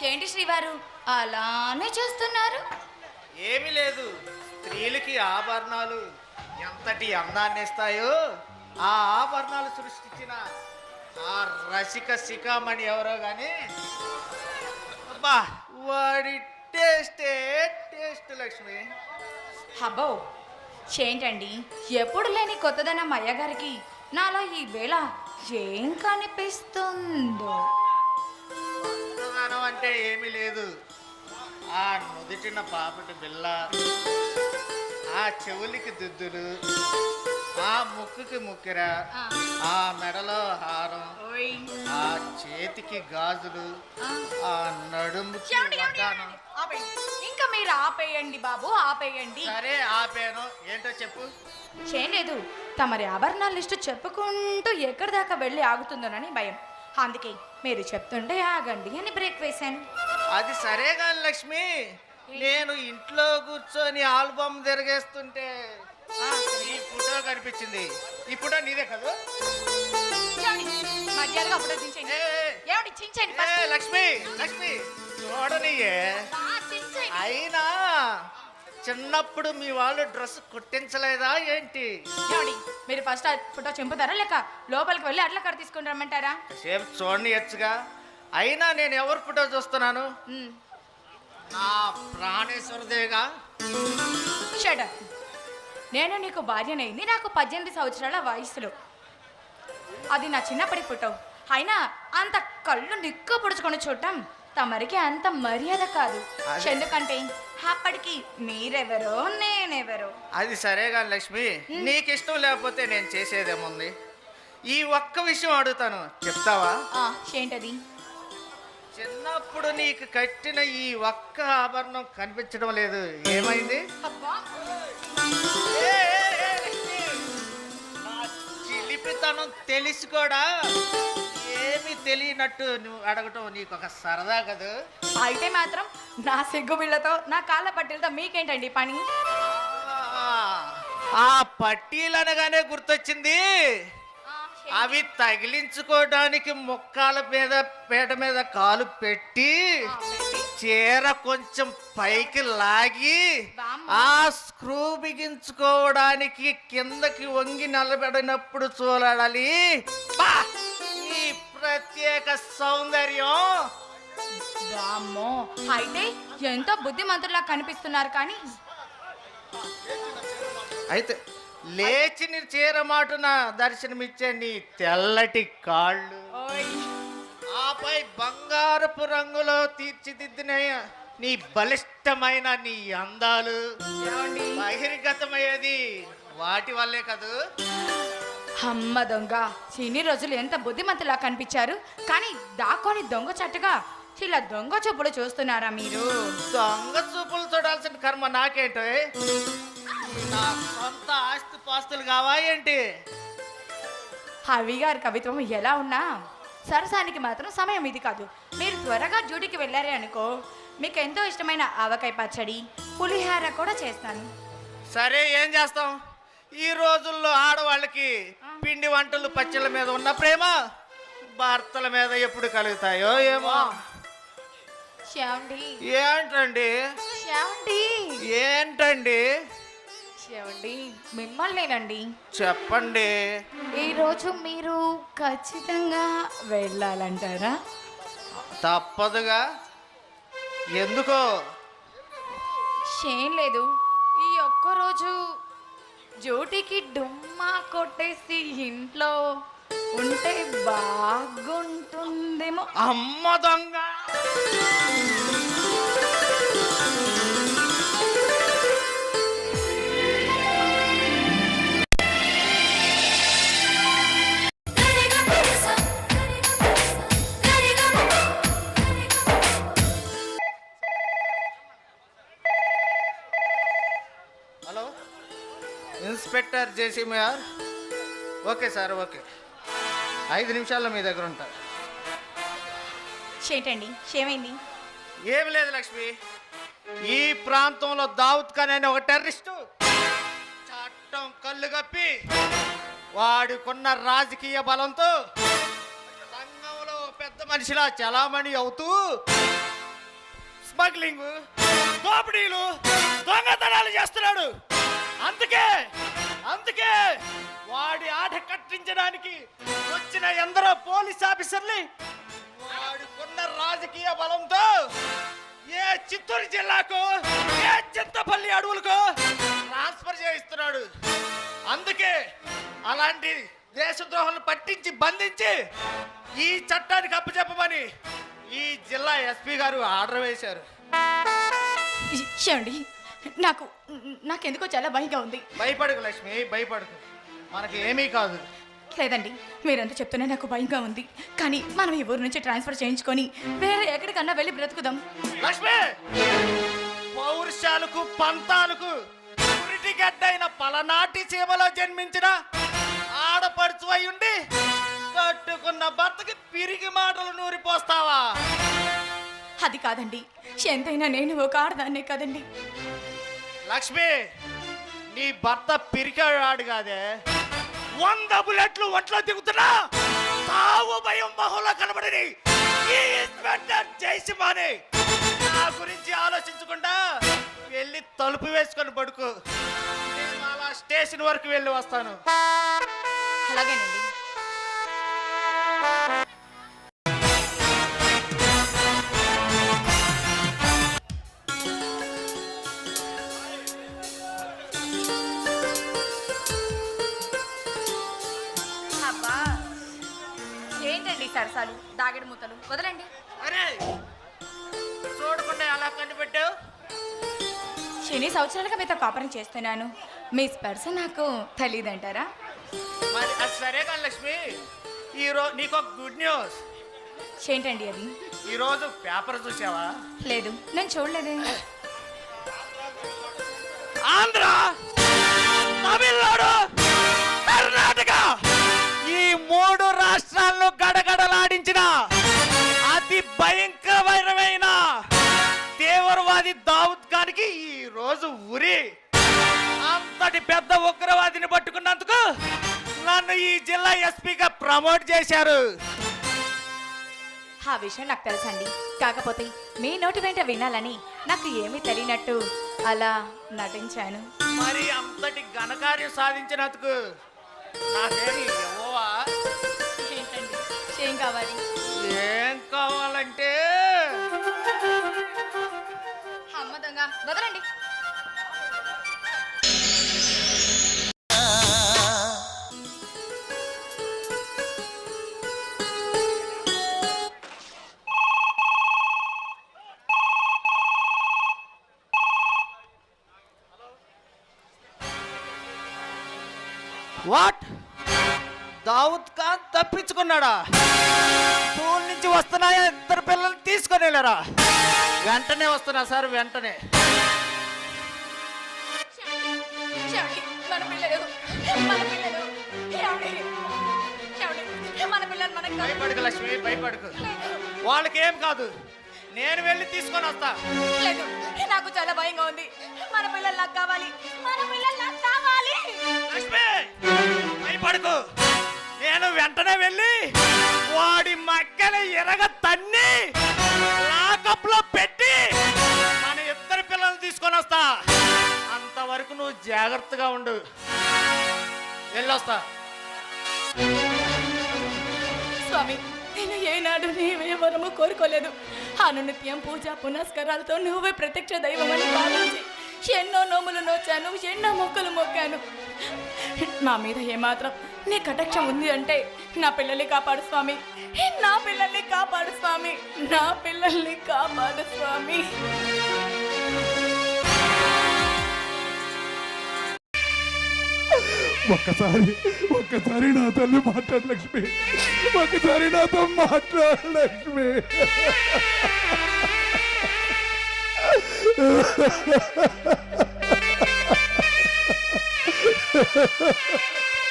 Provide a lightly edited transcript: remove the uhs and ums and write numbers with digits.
ఏంటి శ్రీవారు అలానే చూస్తున్నారు? ఏమీ లేదు. స్త్రీలకి ఆభరణాలు ఎంతటి అందాన్ని ఇస్తాయో ఆ ఆభరణాలు సృష్టించిన ఆ రసిక శిఖామణి ఎవరో కానీ అబ్బా వాడి టేస్ట్ లక్ష్మి. హబ్బో ఏంటండి ఎప్పుడు లేని కొత్తదనం అయ్యగారికి నాలో ఈ వేళ ఏం కనిపిస్తుందో. కొత్తదనం అంటే ఏమీ లేదు. ఆ నుదిటిన పాపటి బిల్ల, ఆ చెవులకి దుద్దులు, ఆ ముక్కుకి ముక్కెర, ఆ మెడలో హారం, ఆ చేతికి గాజులు, ఆ నడుముకి వడ్డానం. ఇంకా మీరు ఆపేయండి బాబు, ఆపేయండి. సరే ఆపేను. ఏంటో చెప్పు. చేయలేదు, తమరి ఆభరణాల లిస్టు చెప్పుకుంటూ ఎక్కడి దాకా వెళ్ళి ఆగుతుందోనని భయం. అందుకే మీరు చెప్తుంటే ఆగండి అని బ్రేక్ వేశాను. అది సరే కానీ లక్ష్మి, నేను ఇంట్లో కూర్చొని ఆల్బమ్ తిరిగేస్తుంటే ఈ ఫోటో కనిపించింది. ఈ ఫోటో నీదే కదా? మర్యాదగా ఫోటో చించండి. ఏమండి చించండి లక్ష్మి లక్ష్మి చూడనియే. అయినా చిన్నప్పుడు మీ వాళ్ళు డ్రెస్ కుట్టించలేదా ఏంటి? ఏమండి మీరు ఫస్ట్ ఆ ఫోటో చింపుతారా లేక లోపలికి వెళ్ళి అట్లా కడ తీసుకుని రమ్మంటారా? సేపు చూడనియచ్చుగా. అయినా నేను ఎవరి ఫోటో చూస్తున్నాను? నా ప్రాణేశ్వరదేగా. Shut up. నేను నీకు భార్యనైంది నాకు 18 సంవత్సరాల వయసులో. అది నా చిన్నప్పటి ఫోటో. అయినా అంత కళ్ళు నిక్కు పుడుచుకొని చూడటం తమరికి అంత మర్యాద కాదు. ఎందుకంటే అప్పటికి మీరెవరో నేనెవరో. అది సరేగా లక్ష్మి, నీకు ఇష్టం లేకపోతే నేను చేసేదేముంది. ఈ ఒక్క విషయం అడుగుతాను, చెప్తావా? ఏంటది? చిన్నప్పుడు నీకు కట్టిన ఈ ఒక్క ఆభరణం కనిపించడం లేదు, ఏమైంది? నా చిలిపితనం తెలిసి కూడా ఏమీ తెలియనట్టు నువ్వు అడగటం నీకు ఒక సరదా కదా? అయితే మాత్రం నా సిగ్గు బిళ్ళతో నా కాళ్ళ పట్టీలతో మీకేంటండి పని? ఆ పట్టీలు అనగానే గుర్తొచ్చింది. అవి తగిలించుకోవడానికి ముక్కాల మీద పీట మీద కాలు పెట్టి చీర కొంచెం పైకి లాగి ఆ స్క్రూ బిగించుకోవడానికి కిందకి వంగి నిలబడినప్పుడు చూడాలి ఈ ప్రత్యేక సౌందర్యం. అయితే ఎంతో బుద్ధిమంతులా కనిపిస్తున్నారు. కానీ అయితే లేచి నీ చీర మాటున దర్శనమిచ్చే నీ తెల్లటి కాళ్ళు, ఆపై బంగారపు రంగులో తీర్చిదిద్దిన నీ బలిష్టమైన నీ అందాలు బహిర్గతమయ్యేది వాటి వల్లే కదూ. అమ్మ దొంగ, చిన్ని రోజులు ఎంత బుద్ధిమంతులా కనిపించారు. కానీ దాక్కొని దొంగ చట్టుగా ఇలా దొంగ చూపులు చూస్తున్నారా మీరు? దొంగ చూపులు చూడాల్సిన కర్మ నాకేంటో? నా సొంత ఆస్తి పాస్తులు కావా ఏంటి? హవి గారి కవిత్వం ఎలా ఉన్నా సరసానికి మాత్రం సమయం ఇది కాదు. మీరు త్వరగా డ్యూటీకి వెళ్ళారే అనుకో, మీకు ఎంతో ఇష్టమైన ఆవకాయ పచ్చడి, పులిహార కూడా చేస్తాను. సరే, ఏం చేస్తాం? ఈ రోజుల్లో ఆడవాళ్ళకి పిండి వంటలు పచ్చళ్ళ మీద ఉన్న ప్రేమ భర్తల మీద ఎప్పుడు కలుగుతాయో ఏమో. ఏంటండి ఏంటండి మిమ్మల్నేనండి. చెప్పండి. ఈరోజు మీరు ఖచ్చితంగా వెళ్ళాలంటారా? తప్పదుగా. ఎందుకో? ఏం లేదు, ఈ ఒక్కరోజు డ్యూటీకి డుమ్మా కొట్టేసి ఇంట్లో ఉంటే బాగుంటుందేమో. అమ్మ దొంగ! హలో, ఇన్స్పెక్టర్ జేసీమీఆర్. Okay sir, okay. 5 నిమిషాల్లో మీ దగ్గర ఉంటారు. ఏంటండి, ఏమైంది? ఏమి లేదు లక్ష్మి, ఈ ప్రాంతంలో దావుద్ ఖాన్ అనే ఒక టెర్రరిస్టు చట్టం కళ్ళు కప్పి వాడికున్న రాజకీయ బలంతో సంఘంలో పెద్ద మనిషిలా చలామణి అవుతూ స్మగ్లింగ్, దోపిడీలు, దొంగతనాలు చేస్తున్నాడు. అందుకే అందుకే వాడి ఆట కట్టించడానికి వచ్చిన ఎందరో పోలీస్ ఆఫీసర్ని వాడుకున్న రాజకీయ బలంతో ఏ చిత్తూరు జిల్లాకు, ఏ చింతపల్లి అడవులకు ట్రాన్స్ఫర్ చేయిస్తున్నాడు. అందుకే అలాంటి దేశద్రోహాలను పట్టించి బంధించి ఈ చట్టానికి అప్పచెప్పమని ఈ జిల్లా ఎస్పీ గారు ఆర్డర్ వేశారు. చూడండి, నాకెందుకో చాలా భయంగా ఉంది. భయపడకు లక్ష్మి, భయపడకు, మనకి ఏమీ కాదు. లేదండి, మీరంతా చెప్తున్నా నాకు భయంగా ఉంది. కానీ మనం ఈ ఊరు నుంచి ట్రాన్స్ఫర్ చేయించుకొని వేరే ఎక్కడికన్నా వెళ్ళి బ్రతుకుదాం. లక్ష్మి, పౌరుషాలకు పంతాలకు పురిటిగడ్డైన పలనాటి సీమలో జన్మించిన ఆడపడుచు అయి ఉండి కట్టుకున్న భర్తకి పిరిగి మాటలు నూరిపోస్తావా? అది కాదండి, ఎంతైనా నేను ఒక ఆడదాన్నే కదండి. లక్ష్మి, నీ భర్త పిరికాడు కాదే. 100 బుల్లెట్లు ఒంట్లో దిగుతున్నా తావు భయం మొహంలో కనబడని ఈ ఇన్స్పెక్టర్ జయసింహాని నా గురించి ఆలోచించకుండా వెళ్ళి తలుపు వేసుకొని పడుకో. నేను అలా స్టేషన్ వరకు వెళ్ళి వస్తాను. అలాగేనండి. అబ్బా, ఏంటండి సరసాలు, దాగడి మూతలు వదలండి. అరే, చూడకుండా అలా కనిపెట్టావు? ఎన్ని సంవత్సరాలుగా మీతో కాపురం చేస్తున్నాను, మీ స్పర్శ నాకు తెలియదంటారా? మరి అది సరే కానీ లక్ష్మి, ఈరోజు నీకు ఒక గుడ్ న్యూస్. ఏంటండి అది? ఈరోజు పేపర్ చూసావా? లేదు, నేను చూడలేదే. ఆంధ్ర, తమిళనాడు, కర్ణాటక ఈ 3 రాష్ట్రాలను గడగడలాడించిన అతి భయంకరమైన తీవ్రవాది దావుద్ ఖాన్కి ఈ రోజు ఉరి. అంతటి పెద్ద ఉగ్రవాదిని పట్టుకున్నందుకు నన్ను ఈ జిల్లా ఎస్పీగా ప్రమోట్ చేశారు. ఆ విషయం నాకు తెలుసండి. కాకపోతే మీ నోటి వెంట వినాలని నాకు ఏమీ తెలియనట్టు అలా నటించాను. మరి అంతటి ఘనకార్యం సాధించినందుకు నాకేమి ఇవ్వవా? ఏంటండి, ఏం కావాలి? ఏం కావాలంటే అమ్మ దొంగ, వదలండి. వాట్? దావుద్ ఖాన్ తప్పించుకున్నాడా? స్కూల్ నుంచి వస్తున్నాయా? 2 పిల్లల్ని తీసుకొని వెళ్ళారా? వెంటనే వస్తున్నా సార్, వెంటనే. ఏమండి, మన పిల్లలు మనకు కాదు. భయపడకు లక్ష్మి, భయపడకు. వాళ్ళకి ఏం కాదు, నేను వెళ్ళి తీసుకొని వస్తా. లేదు, నాకు చాలా భయంగా ఉంది. మన పిల్లలు నాకు కావాలి, మన పిల్లలు నాకు కావాలి. లక్ష్మి, భయపడకు, నేను వెంటనే వెళ్ళి వాడి మక్కలు ఎరగ తన్ని లాకప్ లో పెట్టి మన 2 పిల్లల్ని తీసుకొని వస్తా. అంతవరకు నువ్వు జాగ్రత్తగా ఉండు. వెళ్ళొస్తా. స్వామి, నేను ఏనాడు నీవే వరము కోరుకోలేదు. అనునిత్యం పూజ పునస్కారాలతో నువ్వే ప్రత్యక్ష దైవమని భావించి ఎన్నో నోములు నోచాను, ఎన్నో మొక్కలు మొక్కాను. మా మీద ఏమాత్రం నీ కటాక్షం ఉంది అంటే నా పిల్లల్ని కాపాడు స్వామి, నా పిల్లల్ని కాపాడు స్వామి, నా పిల్లల్ని కాపాడు స్వామి. ఒక్కసారి నా తల్లి మాట్లాడు లక్ష్మి, ఒక్కసారి నాతో మాట్లాడు లక్ష్మి.